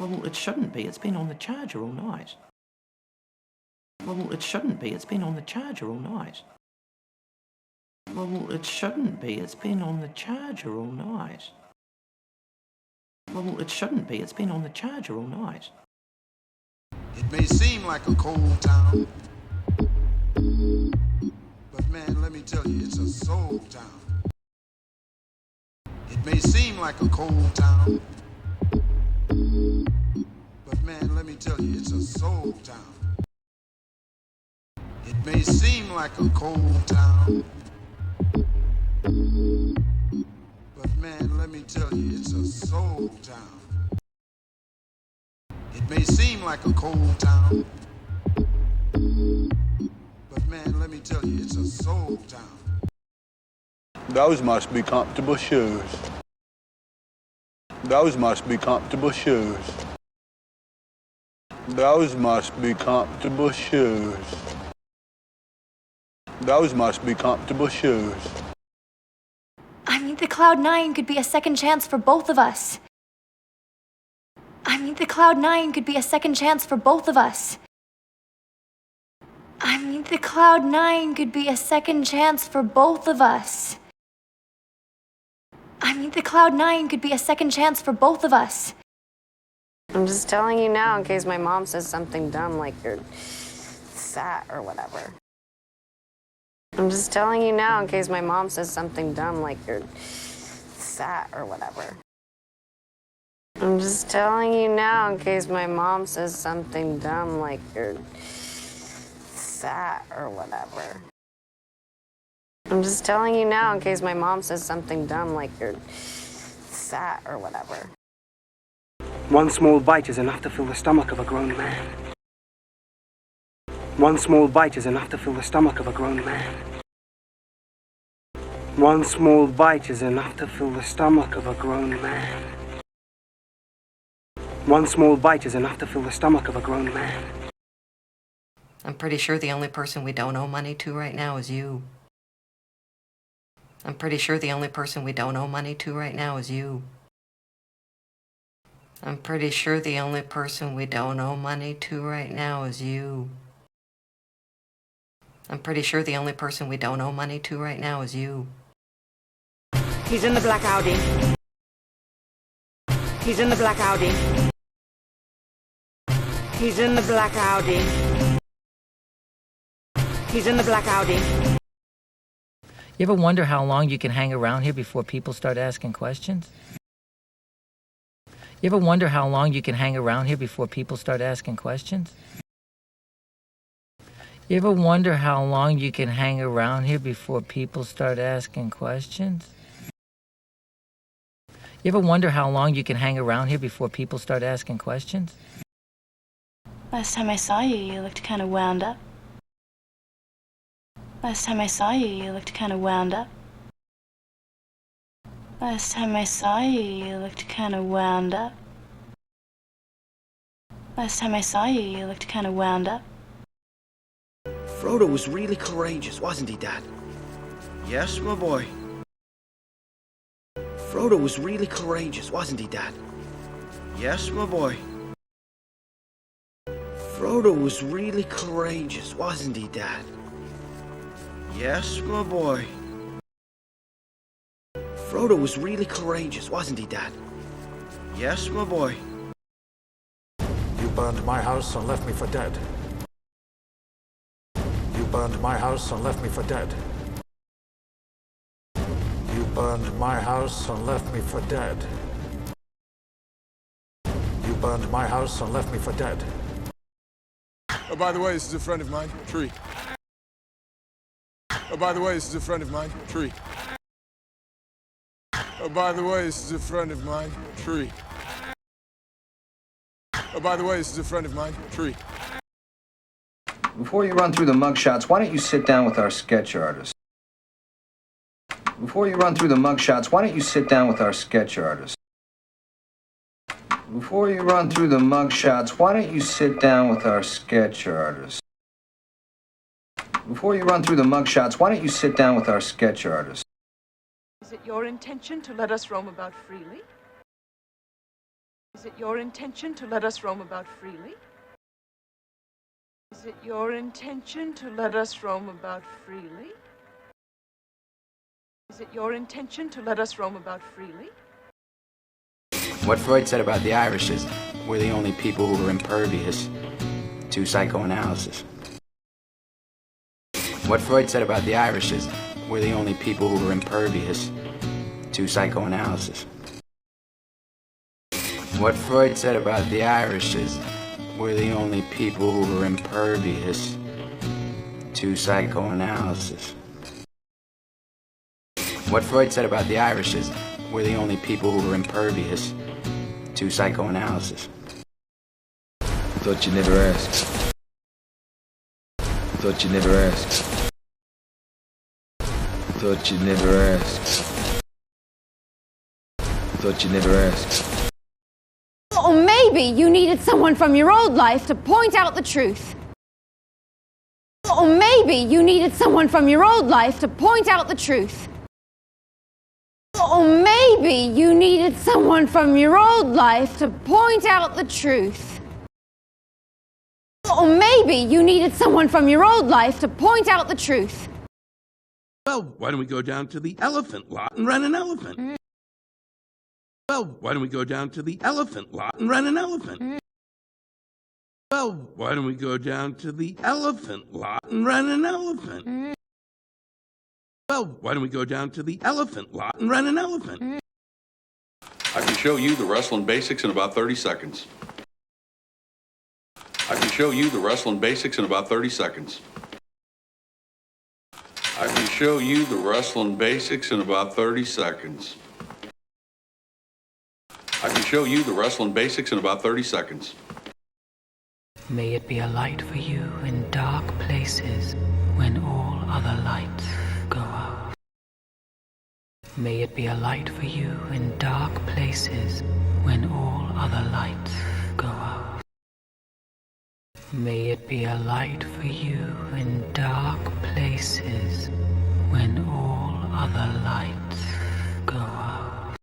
Well, it shouldn't be. It's been on the charger all night. Well, it shouldn't be. It's been on the charger all night. Well, it shouldn't be. It's been on the charger all night. Well, it shouldn't be. It's been on the charger all night. It may seem like a cold town, but man, let me tell you, it's a soul town. It may seem like a cold town, but man, let me tell you, it's a soul town. It may seem like a cold town, but man, let me tell you, it's a soul town. It may seem like a cold town, but man, let me tell you, it's a soul town. Those must be comfortable shoes. Those must be comfortable shoes. Those must be comfortable shoes. Those must be comfortable shoes. I mean, the Cloud9 could be a second chance for both of us. I mean, the Cloud9 could be a second chance for both of us. I mean, the Cloud9 could be a second chance for both of us. I mean, the Cloud9 could be a second chance for both of us. I'm just telling you now in case my mom says something dumb like you're fat or whatever. I'm just telling you now in case my mom says something dumb like you're fat or whatever. I'm just telling you now in case my mom says something dumb like you're fat or whatever. I'm just telling you now in case my mom says something dumb like you're fat or whatever. One small bite is enough to fill the stomach of a grown man. One small bite is enough to fill the stomach of a grown man. One small bite is enough to fill the stomach of a grown man. One small bite is enough to fill the stomach of a grown man. I'm pretty sure the only person we don't owe money to right now is you. I'm pretty sure the only person we don't owe money to right now is you. I'm pretty sure the only person we don't owe money to right now is you. I'm pretty sure the only person we don't owe money to right now is you. He's in the black Audi. He's in the black Audi. He's in the black Audi. He's in the black Audi. You ever wonder how long you can hang around here before people start asking questions? You ever wonder how long you can hang around here before people start asking questions? You ever wonder how long you can hang around here before people start asking questions? You ever wonder how long you can hang around here before people start asking questions? Last time I saw you, you looked kind of wound up. Last time I saw you, you looked kind of wound up. Last time I saw you, you looked kind of wound up. Last time I saw you, you looked kind of wound up. Frodo was really courageous, wasn't he, Dad? Yes, my boy. Frodo was really courageous, wasn't he, Dad? Yes, my boy. Frodo was really courageous, wasn't he, Dad? Yes, my boy. Frodo was really courageous, wasn't he, Dad? Yes, my boy. You burned my house and left me for dead. You burned my house and left me for dead. You burned my house and left me for dead. You burned my house and left me for dead. Oh, by the way, this is a friend of mine, Tree. Oh, by the way, this is a friend of mine, Tree. Oh, by the way, this is a friend of mine, Tree. Oh, by the way, this is a friend of mine, Tree. Before you run through the mugshots, why don't you sit down with our sketch artist? Before you run through the mugshots, why don't you sit down with our sketch artist? Before you run through the mugshots, why don't you sit down with our sketch artist? Before you run through the mugshots, why don't you sit down with our sketch artist? Is it your intention to let us roam about freely? Is it your intention to let us roam about freely? Is it your intention to let us roam about freely? Is it your intention to let us roam about freely? What Freud said about the Irish is we're the only people who are impervious to psychoanalysis. What Freud said about the Irish is we're the only people who are impervious to psychoanalysis. What Freud said about the Irish is we're the only people who are impervious to psychoanalysis. What Freud said about the Irish is we're the only people who are impervious to psychoanalysis. I thought you never asked. I thought you never asked. I thought you never asked. I thought you never asked. Or maybe you needed someone from your old life to point out the truth. Or maybe you needed someone from your old life to point out the truth. Or maybe you needed someone from your old life to point out the truth. Or maybe you needed someone from your old life to point out the truth. Well, why don't we go down to the elephant lot and rent an elephant? Well, why don't we go down to the elephant lot and rent an elephant? Well, why don't we go down to the elephant lot and rent an elephant? Well, why don't we go down to the elephant lot and rent an elephant? I can show you the wrestling basics in about 30 seconds. I can show you the wrestling basics in about 30 seconds. I can show you the wrestling basics in about 30 seconds. I can show you the wrestling basics in about 30 seconds. May it be a light for you in dark places when all other lights go out. May it be a light for you in dark places when all other lights go out. May it be a light for you in dark places when all other lights go out.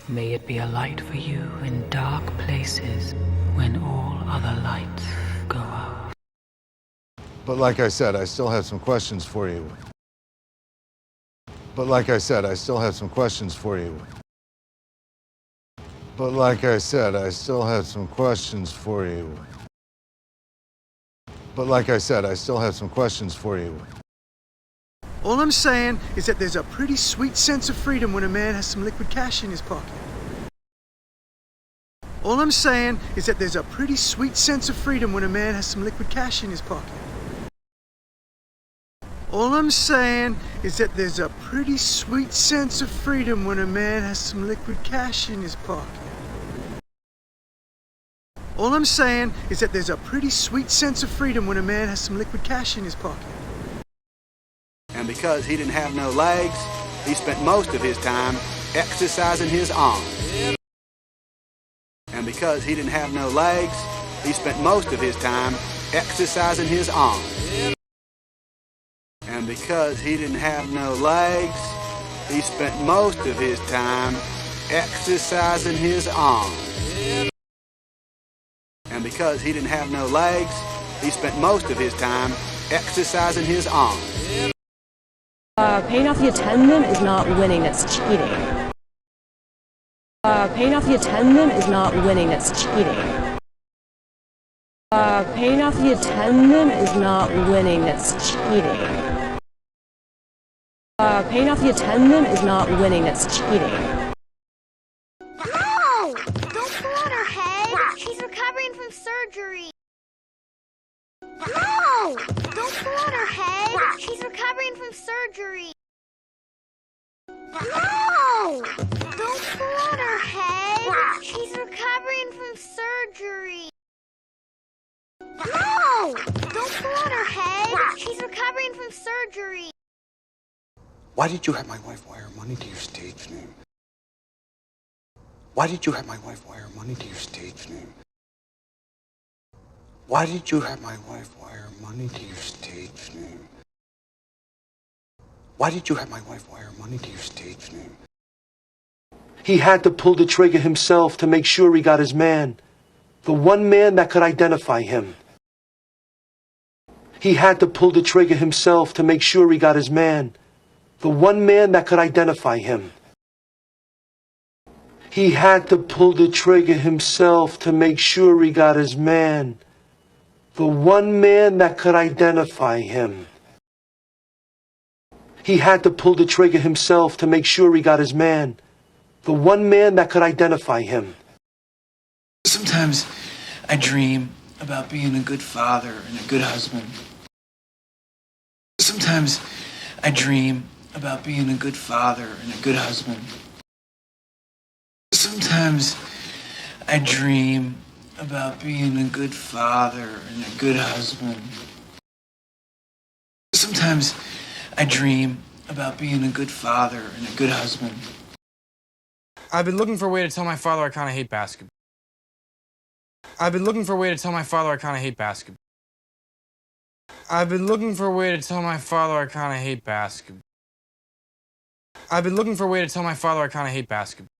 May it be a light for you in dark places when all other lights go out. But like I said, I still have some questions for you. But like I said, I still have some questions for you. But like I said, I still have some questions for you. But like I said, I still have some questions for you. All I'm saying is that there's a pretty sweet sense of freedom when a man has some liquid cash in his pocket. All I'm saying is that there's a pretty sweet sense of freedom when a man has some liquid cash in his pocket. All I'm saying is that there's a pretty sweet sense of freedom when a man has some liquid cash in his pocket. All I'm saying is that there's a pretty sweet sense of freedom when a man has some liquid cash in his pocket. And because he didn't have no legs, he spent most of his time exercising his arms. And because he didn't have no legs, he spent most of his time exercising his arms. And because he didn't have no legs, he spent most of his time exercising his arms. And because he didn't have no legs, he spent most of his time exercising his arms. Paying off the attendant is not winning, it's cheating. Paying off the attendant is not winning, it's cheating. Paying off the attendant is not winning, it's cheating. Paying off the attendant is not winning, it's cheating. No! Don't pull on her head! She's recovering from surgery. No! Don't pull on her head! She's recovering from surgery. No! Don't pull on her head! She's recovering from surgery. No! Don't pull on her head! She's recovering from surgery. Why did you have my wife wire money to your stage name? Why did you have my wife wire money to your stage name? Why did you have my wife wire money to your stage name? Why did you have my wife wire money to your stage name? He had to pull the trigger himself to make sure he got his man. The one man that could identify him. He had to pull the trigger himself to make sure he got his man. The one man that could identify him. He had to pull the trigger himself to make sure he got his man. The one man that could identify him. He had to pull the trigger himself to make sure he got his man. The one man that could identify him. Sometimes I dream about being a good father and a good husband. Sometimes I dream about being a good father and a good husband. Sometimes I dream about being a good father and a good husband. Sometimes I dream about being a good father and a good husband. I've been looking for a way to tell my father I kind of hate basketball. I've been looking for a way to tell my father I kind of hate basketball. I've been looking for a way to tell my father I kind of hate basketball. I've been looking for a way to tell my father I kind of hate basketball.